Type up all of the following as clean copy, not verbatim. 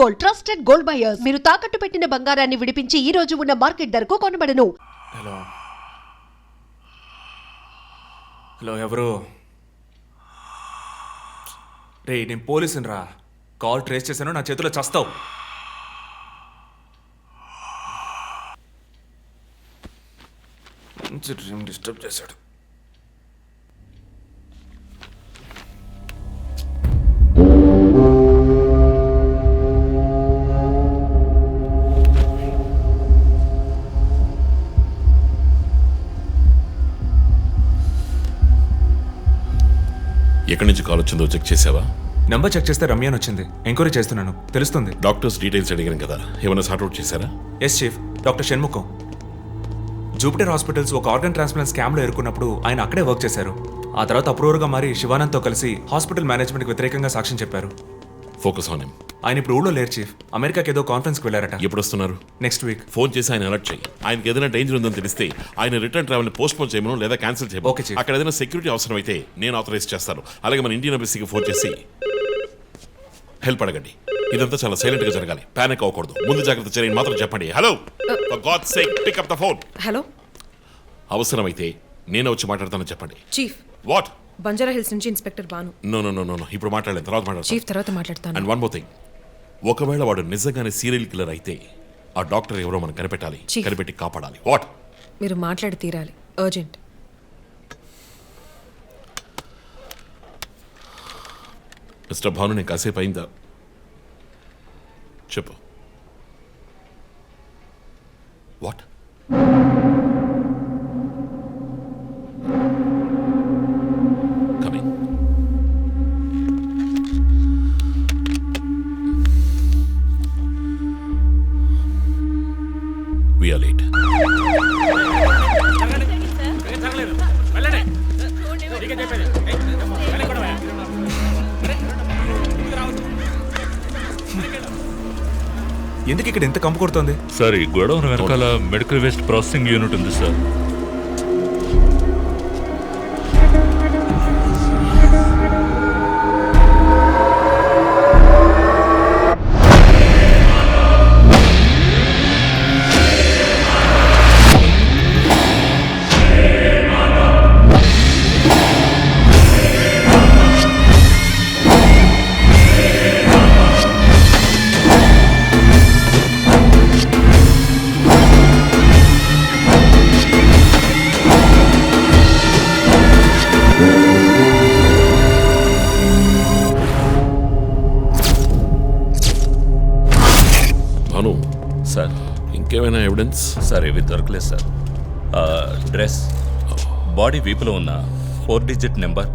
Gold, trusted gold buyers. మీరు తాకట్టు పెట్టిన బంగారాన్ని విడిపించి ఈ రోజు ఉన్న మార్కెట్ ధరకు కొనబడను. హలో హలో, ఎవరు? రే, నేను పోలీసుని రా. కాల్ ట్రేస్ చేశాను, నా చేతిలో చస్తావు. మంచి డ్రీమ్ డిస్టర్బ్ చేశాడు. ఎక్కడి నుంచి కాల్ వచ్చిందో చెక్ చేసావా? నెంబర్ చెక్ చేస్తే రమ్య అని వచ్చింది. ఎంక్వైరీ చేస్తున్నాను, తెలుస్తుంది. డాక్టర్స్ డీటెయిల్స్ అడిగాను కదా, ఏమైనా సార్ట్అవుట్ చేశారా? Yes chief, doctor Shanmukham. Jupiter Hospitals ఒక ఆర్గన్ ట్రాన్స్ప్లాంట్ స్కామ్లో ఎరుకున్నప్పుడు ఆయన అక్కడే వర్క్ చేశారు. ఆ తర్వాత అప్రూవర్గా మారి శివానంద్తో కలిసి హాస్పిటల్ మేనేజ్మెంట్కి వ్యతిరేకంగా సాక్ష్యం చెప్పారు. Focus on him. ఆయన ఇప్పుడు ఊళ్ళో లేరు చీఫ్, అమెరికాకి ఏదో కాన్ఫరెన్స్కి వెళ్ళారట. ఎప్పుడు వస్తున్నారు? Next week. ఫోన్ చేసి ఆయన అలర్ట్ చేయి. ఆయనకి ఏదైనా డేంజర్ ఉందని తెలిస్తే ఆయన రిటర్న్ ట్రావెల్ పోస్ట్ పోన్ చేయమను లేదా క్యాన్సిల్ చేయమను. Okay chief. అక్కడ ఏదైనా సెక్యూరిటీ అవసరం అయితే నేను ఆథరైజ్ చేస్తాను. అలాగే మన ఇండియన్ ఎంబసీకి ఫోన్ చేసి హెల్ప్ అడగండి. ఇదంతా చాలా సైలెంట్ గా జరగాలి, పానిక్ అవ్వకూడదు. ముందు జాగ్రత్త చర్యని మాత్రం చెప్పండి. Hello, for God's sake pick up the phone. Hello, అవసరమైతే నేను వచ్చి మాట్లాడతానని చెప్పండి. చీఫ్. వాట్? బంజారా హిల్స్ నుంచి inspector Bhanu. No no no no, ఇప్పుడు మాట్లాడలేదు, తర్వాత మాట్లాడతాను. చీఫ్ తర్వాత మాట్లాడతాను. అండ్ వన్ మోర్ థింగ్, ఒకవేళ వాడు నిజంగానే సీరియల్ కిల్లర్ అయితే ఆ డాక్టర్ ఎవరో మనం కనిపెట్టాలి, Chief. కనిపెట్టి కాపాడాలి. వాట్? మీరు మాట్లాడి తీరాలి, అర్జెంట్. మిస్టర్ భాను, నేను కాసేపు అయిందా? చెప్పు. What? Coming. We are late. ఎందుకు ఇక్కడ ఎంత కంపు కొడుతోంది? సార్, ఈ గొడవను వెనకాల మెడికల్ వేస్ట్ ప్రాసెసింగ్ యూనిట్ ఉంది సార్. భాను, సార్ ఇంకేమైనా ఎవిడెన్స్? సార్, ఇవి దొరకలేదు సార్. డ్రెస్, బాడీ వీపులో ఉన్న 4 డిజిట్ నెంబర్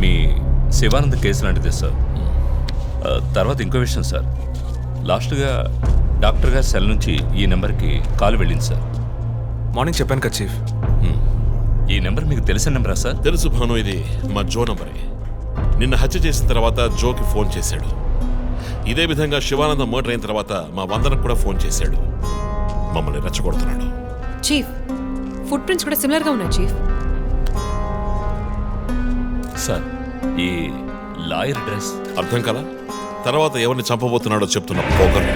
మీ శివానంద్ కేసు లాంటిదే సార్. తర్వాత ఇంకో విషయం సార్, లాస్ట్గా డాక్టర్ గారి సెల్ నుంచి ఈ నెంబర్కి కాల్ వెళ్ళింది సార్. మార్నింగ్ చెప్పాను కదా చీఫ్. ఈ నెంబర్ మీకు తెలిసిన నెంబరా సార్? తెలుసు భాను, ఇది మా జో నంబరే. నిన్న హత్య చేసిన తర్వాత జోకి ఫోన్ చేశాడు. ఇదే విధంగా శివానంద మర్డర్ అయిన తర్వాత మా వందనకు కూడా ఫోన్ చేశాడు. మమ్మల్ని రెచ్చగొడుతున్నాడు. చీఫ్, ఫుట్ ప్రింట్స్ కూడా సిమిలర్ గా ఉన్నాయి చీఫ్. సార్, ఈ లాయర్ డ్రెస్ అర్థం కదా? తర్వాత ఎవరిని చంపబోతున్నాడో చెప్తున్న poker.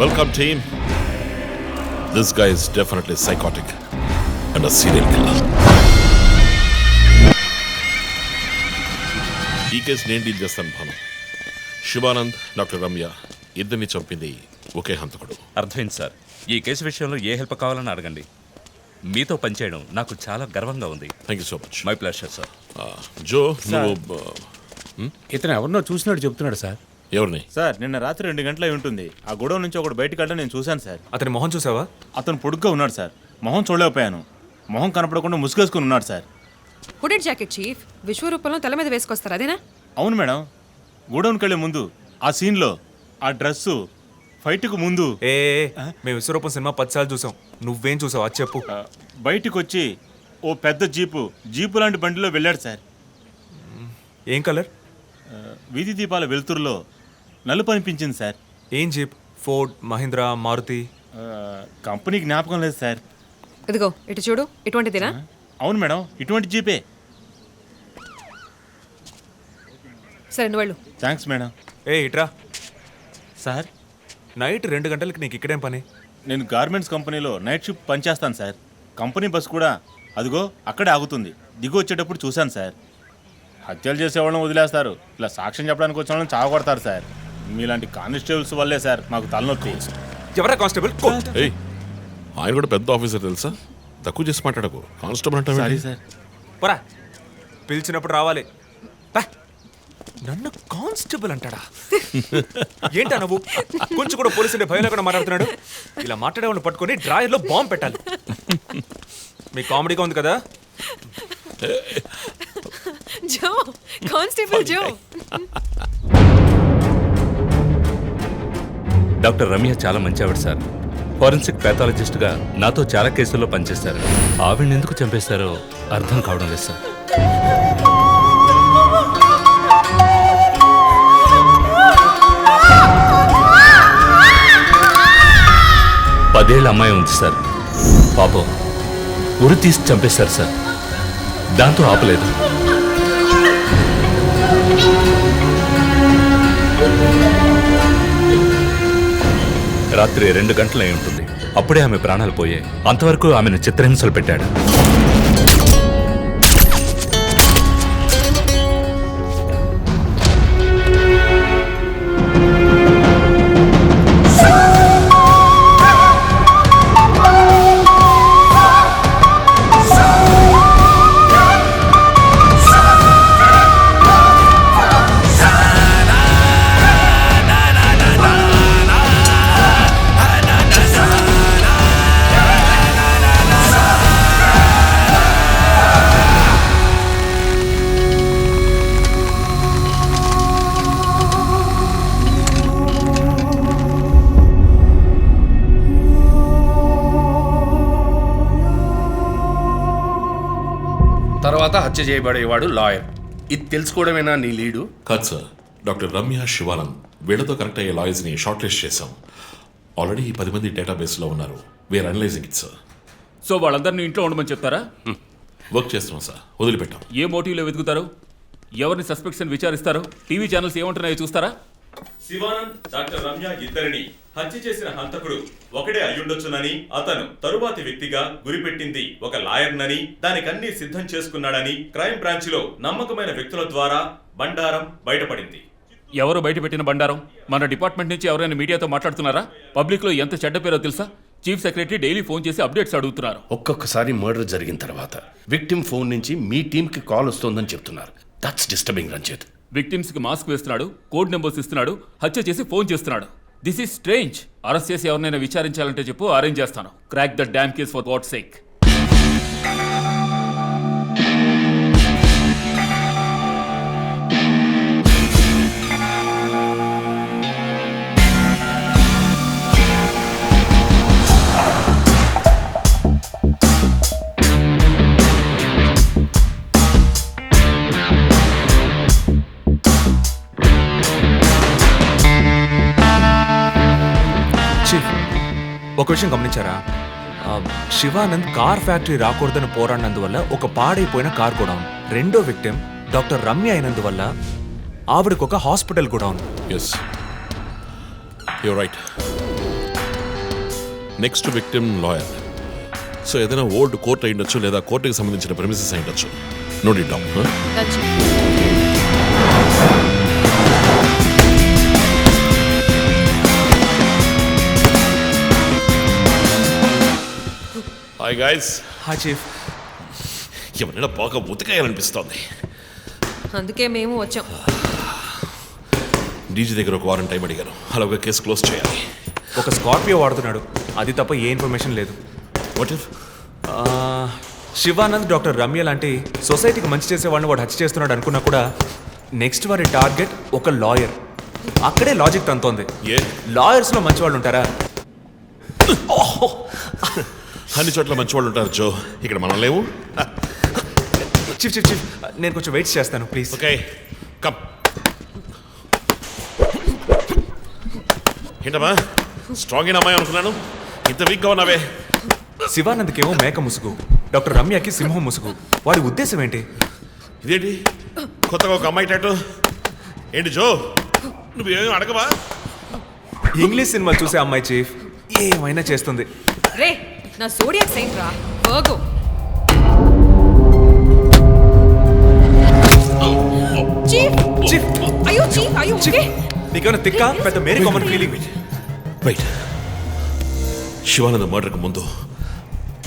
Welcome team. This guy is definitely psychotic and a serial killer. ఈ కేసు నేను డీల్ చేస్తాను భాను. శివానంద్, డాక్టర్ రమ్య ఇద్దరిని చంపింది ఒకే హంతకుడు. అర్థమైంది సార్. ఈ కేసు విషయంలో ఏ హెల్ప్ కావాలని అడగండి. మీతో పనిచేయడం నాకు చాలా గర్వంగా ఉంది. Thank you so much. My pleasure sir. Jo, నువ్వు ఇతను ఎవరినో చూసినట్టు చెప్తున్నాడు సార్. ఎవరిని? సార్, నిన్న రాత్రి 2 గంటలై ఉంటుంది. ఆ గొడవ నుంచి ఒకడు బయటకు వెళ్ళడం నేను చూశాను సార్. అతని మొహం చూసావా? అతను పొడుగ్గా ఉన్నాడు సార్. మొహం చూడలేకపోయాను. మొహం కనపడకుండా ముసుగేసుకుని ఉన్నాడు సార్. హుడెడ్ జాకెట్ చీఫ్, విశ్వరూపంలో తల మీద వేసుకొస్తారు అదేనా? అవును మేడం. గోడౌన్కి వెళ్ళే ముందు ఆ సీన్లో ఆ డ్రెస్సు ఫైట్కు ముందు మేము విశ్వరూపం సినిమా 10 సార్లు చూసాం. నువ్వేం చూసావు అది చెప్పు. బయటికి వచ్చి ఓ పెద్ద జీపు లాంటి బండిలో వెళ్ళాడు సార్. ఏం కలర్? వీధి దీపాల వెలుతురులో నలుపు అనిపించింది సార్. ఏం jeep? Ford, Mahindra, Maruti? Company జ్ఞాపకం లేదు సార్. ఇదిగో ఇటు చూడు, ఇటువంటిదేనా? అవును మేడం, ఇటువంటి జీపే. సరే నువ్వు వెళ్ళు. Thanks madam. ఇట్రా. సార్ నైట్ 2 గంటలకి నీకు ఇక్కడేం పని? నేను గార్మెంట్స్ కంపెనీలో నైట్ షిఫ్ట్ పనిచేస్తాను సార్. కంపెనీ బస్ కూడా అదిగో అక్కడే ఆగుతుంది. దిగు వచ్చేటప్పుడు చూశాను సార్. హత్యలు చేసేవాళ్ళని వదిలేస్తారు, ఇలా సాక్ష్యం చెప్పడానికి వచ్చిన వాళ్ళని చావకొడతారు సార్. మీలాంటి కానిస్టేబుల్స్ వల్లే సార్ మాకు తలనొప్పి. ఎవరా కానిస్టేబుల్? ఏయ్, ఆయన కూడా పెద్ద ఆఫీసర్ తెలుసా? తక్కువ చేసి మాట్లాడకు. కానిస్టేబుల్ సారీ అంటే సార్. పోరా, పిలిచినప్పుడు రావాలి. పా. నన్ను కానిస్టేబుల్ అంటాడా? ఏంటా నువ్వు కొంచెం కూడా పోలీసుండే భయం లేకుండా మాట్లాడుతున్నాడు? ఇలా మాట్లాడేవాళ్ళని పట్టుకొని డ్రాయర్లో బాంబు పెట్టాలి. మీ కామెడీగా ఉంది కదా? జో, కానిస్టేబుల్ జో. డాక్టర్ రమ్య చాలా మంచి ఆవిడ సార్. ఫోరెన్సిక్ ప్యాథాలజిస్ట్గా నాతో చాలా కేసుల్లో పనిచేశారు. ఆవిడని ఎందుకు చంపేశారో అర్థం కావడం లేదు సార్. పదేళ్ళ అమ్మాయి ఉంది సార్. పాపం ఉరి తీసి చంపేశారు సార్. దాంతో ఆపలేదు. రాత్రి 2 గంటలు అయి ఉంటుంది. అప్పుడే ఆమె ప్రాణాలు పోయాయి. అంతవరకు ఆమెను చిత్రహింసలు పెట్టాడు. తర్వాత హత్య చేయబడేవాడు లాయర్. ఇది తెలుసుకోవడమేనా నీ లీడు? కాదు సార్, డాక్టర్ రమ్య, శివానంద్ వీళ్ళతో కనెక్ట్ అయ్యే లాయర్స్ని షార్ట్ లిస్ట్ చేశాం. ఆల్రెడీ 10 మంది డేటాబేస్లో ఉన్నారు. We're analysing it sir. So వాళ్ళందరినీ ఇంట్లో ఉండమని చెప్తారా? వర్క్ చేస్తున్నాం సార్, వదిలిపెట్టాం. ఏ మోటివ్లో వెతుకుతారు? ఎవరిని సస్పెక్ట్స్ అని విచారిస్తారు? టీవీ ఛానల్స్ ఏమంటున్నాయో చూస్తారా? శివానంద్, డాక్టర్ రమ్య ఇద్దరిని హత్య చేసిన హంతకుడు ఒకడే అయ్యుండొచ్చునని, అతను తరువాతి వ్యక్తిగా గురిపెట్టింది ఒక లాయర్నని, దానికన్నీ సిద్ధం చేసుకున్నాడని క్రైమ్ బ్రాంచ్ లో నమ్మకమైన వ్యక్తుల ద్వారా బండారం బయటపడింది. ఎవరు బయటపెట్టిన బండారం? మన డిపార్ట్మెంట్ నుంచి ఎవరైనా మీడియాతో మాట్లాడుతున్నారా? పబ్లిక్ లో ఎంత చెడ్డ పేరో తెలుసా? చీఫ్ సెక్రటరీ డైలీ ఫోన్ చేసి అప్డేట్స్ అడుగుతున్నారు. ఒక్కొక్కసారి మర్డర్ జరిగిన తర్వాత విక్టిమ్ ఫోన్ నుంచి మీ టీంకి కాల్ వస్తోందని చెప్తున్నారు. That's disturbing Ranjith. విక్టిమ్స్ కి మాస్క్ వేస్తున్నాడు, కోడ్ నెంబర్స్ ఇస్తున్నాడు, హత్య చేసి ఫోన్ చేస్తున్నాడు. This is strange. అరెస్ట్ చేసి ఎవరినైనా విచారించాలంటే చెప్పు, అరేంజ్ చేస్తాను. Crack the damn case for God's sake. Chief, ఒక విషయం గమనించారా? శివానంద్ కార్ ఫ్యాక్టరీ రాకూడదని పోరాడినందువల్ల ఒక పాడైపోయిన కార్ గోడౌన్, రెండో విక్టిమ్ డాక్టర్ రమ్య అయినందువల్ల ఆవిడకు ఒక hospital godown. Yes, you're right. Next victim lawyer. So ఏదైనా ఓల్డ్ కోర్ట్ అయి ఉండొచ్చు, లేదా కోర్టుకి సంబంధించిన ప్రెమిసెస్ అయి ఉండొచ్చు. Note it down. Hi guys. Hi chief. ఎవరైనా బాగా ఉతకాయాలనిపిస్తోంది. అందుకే మేము వచ్చాం. డీజీ దగ్గర ఒక వారం టైం అడిగాను. అలాగే కేసు క్లోజ్ చేయాలి. ఒక స్కార్పియో వాడుతున్నాడు, అది తప్ప ఏ ఇన్ఫర్మేషన్ లేదు. What if Shivanand doctor Ramya లాంటి సొసైటీకి మంచి చేసే వాళ్ళని వాడు హత్య చేస్తున్నాడు అనుకున్నా కూడా నెక్స్ట్ వారి టార్గెట్ ఒక లాయర్. అక్కడే లాజిక్ తంతోంది. లాయర్స్లో మంచి వాళ్ళు ఉంటారా? అన్ని చోట్ల మంచి వాళ్ళు ఉంటారు జో, ఇక్కడ మనం లేవు. చీఫ్ చీఫ్ చీఫ్, నేను కొంచెం వెయిట్ చేస్తాను ప్లీజ్. Okay, come. ఏంటమ్మా, స్ట్రాంగ్ అయిన అమ్మాయి అనుకున్నాను, ఇంత వీక్గా ఉన్నావే. శివానంద్కేమో మేక ముసుగు, డాక్టర్ రమ్యకి సింహం ముసుగు. వాడి ఉద్దేశం ఏంటి? ఇదేంటి కొత్తగా ఒక అమ్మాయి టాటూ? ఏంటి జో, నువ్వేమీ అడగవా? ఇంగ్లీష్ సినిమాలు చూసే అమ్మాయి చీఫ్ ఏమైనా చేస్తుంది. రే నా సోడియాక్ సైన్ రా వర్గో. చీఫ్ చీఫ్ అయ్యో చీఫ్ అయ్యో ఓకే. నీకేమైనా తిక్క పెద్ద మేరీ కామన్ ఫీలింగ్. వెయిట్, శివానంద మర్డర్కి ముందు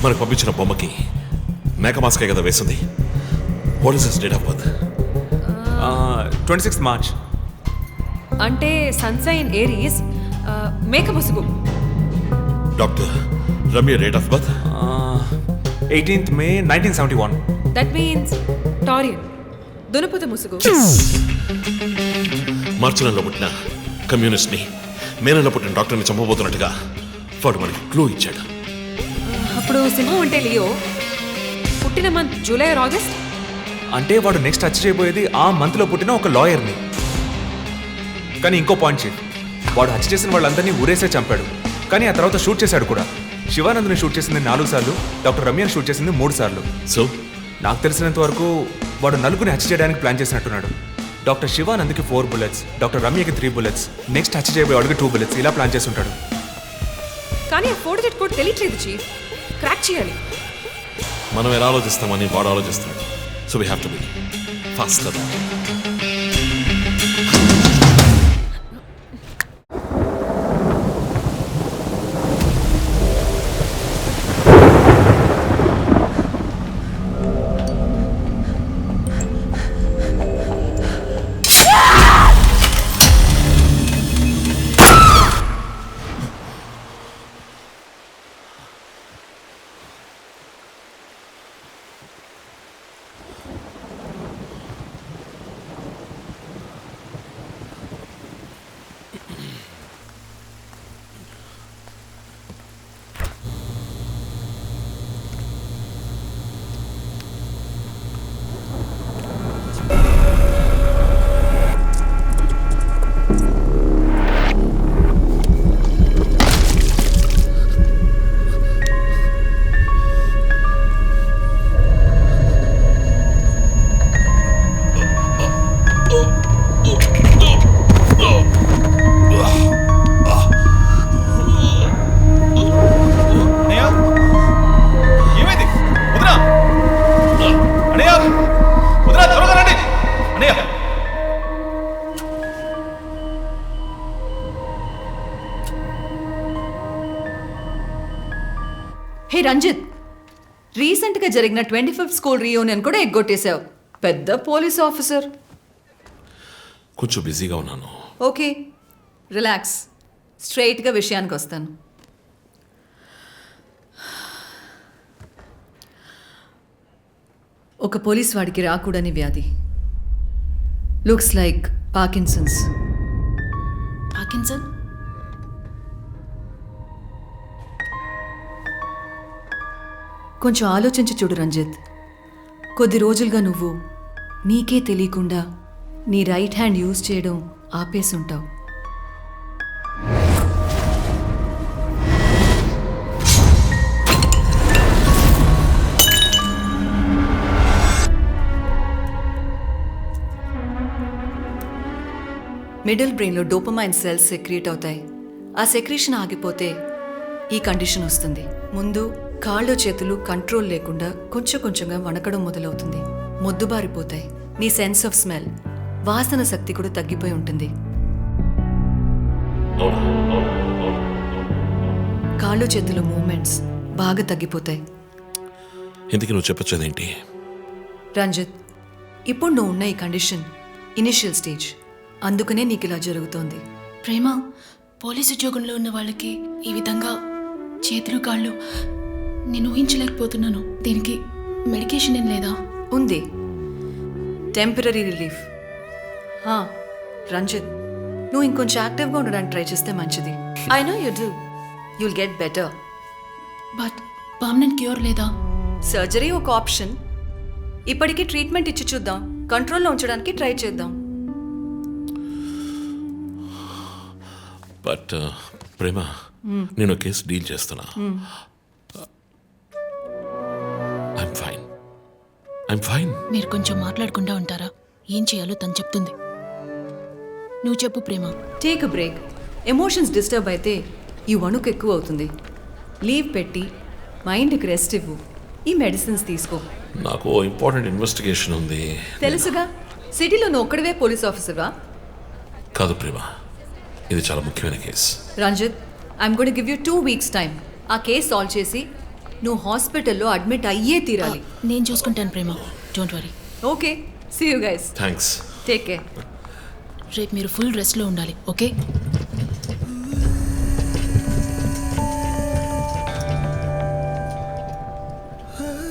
మనకు పంపించిన బొమ్మకి మేకమాస్కే కదా వేసింది. What is his date of birth? 26th March. అంటే సన్సైన్ ఏరీస్ మేక ముసుగు. Doctor Ramya date of birth? 18th May 1971. That means Taurean దునపుత ముసుగు. మార్చి నెలలో పుట్టిన కమ్యూనిస్ట్ని మే నెలలో పుట్టిన డాక్టర్ని చంపబోతున్నట్టుగా వాడు మనకి క్లూ ఇచ్చాడు. అప్పుడు సింహం అంటే లియో, పుట్టిన మంత్ జూలై ఆర్ ఆగస్ట్. అంటే వాడు నెక్స్ట్ హత్య చేయబోయేది ఆ మంత్లో పుట్టిన ఒక లాయర్ని. కానీ ఇంకో పాయింట్ చీఫ్, వాడు హత్య చేసిన వాళ్ళందరినీ ఊరేసే చంపాడు. కానీ ఆ తర్వాత షూట్ చేశాడు కూడా. శివానంద్ని షూట్ చేసింది 4 సార్లు, డాక్టర్ రమ్యని షూట్ చేసింది 3 సార్లు. సో నాకు తెలిసినంత వరకు వాడు నలుగురిని హత్య చేయడానికి ప్లాన్ చేసినట్టున్నాడు. డాక్టర్ శివానంద్కి 4 bullets, డాక్టర్ రమ్యకి 3 bullets, నెక్స్ట్ హత్య చేయబోయేవాడికి 2 bullets, ఇలా ప్లాన్ చేసి ఉంటాడు. కానీ ఆ 4 digit కోడ్ తెలియట్లేదు చీఫ్. క్రాక్ చేయాలి. మనం ఎలా ఆలోచిస్తామని వాడు ఆలోచిస్తాడు. So we have to be faster. Hey Ranjith, రీసెంట్గా జరిగిన 25th స్కూల్ రీయూనియన్ కూడా ఎగ్గొట్టేశావు. పెద్ద పోలీస్ ఆఫీసర్. కొంచెం బిజీగా ఉన్నాను. Okay, relax. స్ట్రైట్గా విషయానికి వస్తాను. ఒక పోలీస్ వాడికి రాకూడని వ్యాధి. Looks like Parkinson's. పార్కిన్సన్? కొంచెం ఆలోచించి చూడు రంజిత్. కొద్ది రోజులుగా నువ్వు నీకే తెలియకుండా నీ రైట్ హ్యాండ్ యూజ్ చేయడం ఆపేసి ఉంటావు. మిడిల్ బ్రెయిన్లో డోపమైన్ సెల్స్ సెక్రీట్ అవుతాయి. ఆ సెక్రీషన్ ఆగిపోతే ఈ కండిషన్ వస్తుంది. ముందు కాళ్ళు చేతులు కంట్రోల్ లేకుండా కొంచెం కొంచెంగా వణకడం మొదలవుతుంది. మొద్దుబారిపోతాయి. నీ సెన్స్ ఆఫ్ స్మెల్, వాసన శక్తి కూడా తగ్గిపోయి ఉంటుంది. కాళ్ళు చేతులు మూమెంట్స్ బాగా తగ్గిపోతాయి. ఎందుకు నువ్వు చెప్పొచ్చేదేంటి? రంజిత్, ఇప్పుడు నువ్వు ఉన్న ఈ కండిషన్ ఇనిషియల్ స్టేజ్. అందుకనే నీకు ఇలా జరుగుతోంది. ప్రేమ, పోలీస్ ఉద్యోగంలో ఉన్న వాళ్ళకి ఈ విధంగా చేతులు కాళ్ళు నేను ఊహించలేకపోతున్నాను. దీనికి మెడికేషన్ ఏం లేదా? ఉంది, టెంపరీ రిలీఫ్. రంజిత్, నువ్వు ఇంకొంచెం యాక్టివ్గా ఉండడానికి ట్రై చేస్తే మంచిది. I know you do. You'll get better. But permanent cure లేదా? సర్జరీ ఒక ఆప్షన్. ఇప్పటికీ ట్రీట్మెంట్ ఇచ్చి చూద్దాం. కంట్రోల్లో ఉంచడానికి ట్రై చేద్దాం. బట్ ప్రేమ, నేను కేసు డీల్ చేస్తున్నా. I'm fine. మీరు కొంచెం మాట్లాడకుండా ఉంటారా? ఏం చేయాలో తను చెప్తుంది. నువ్వు చెప్పు Prema. Take a break. Emotions disturb అయితే ఈ వణుకు ఎక్కువ అవుతుంది. లీవ్ పెట్టి మైండ్కి రెస్ట్ ఇవ్వు. ఈ మెడిసిన్స్ తీసుకో. నాకు ఇంపార్టెంట్ ఇన్వెస్టిగేషన్ ఉంది. తెలుసుగా, సిటీలో నువ్వు ఒక్కడివే పోలీస్ ఆఫీసర్వా? కాదు ప్రేమ, ఇది చాలా ముఖ్యమైన కేసు. Ranjith, I'm going to give you 2 weeks time. ఆ కేసు సాల్వ్ చేసి నువ్వు హాస్పిటల్లో అడ్మిట్ అయ్యే తీరాలి. నేను చూసుకుంటాను Prema, don't worry. Okay, see you guys. Thanks. Take care. రేపు మీరు ఫుల్ రెస్ట్లో ఉండాలి, ఓకే?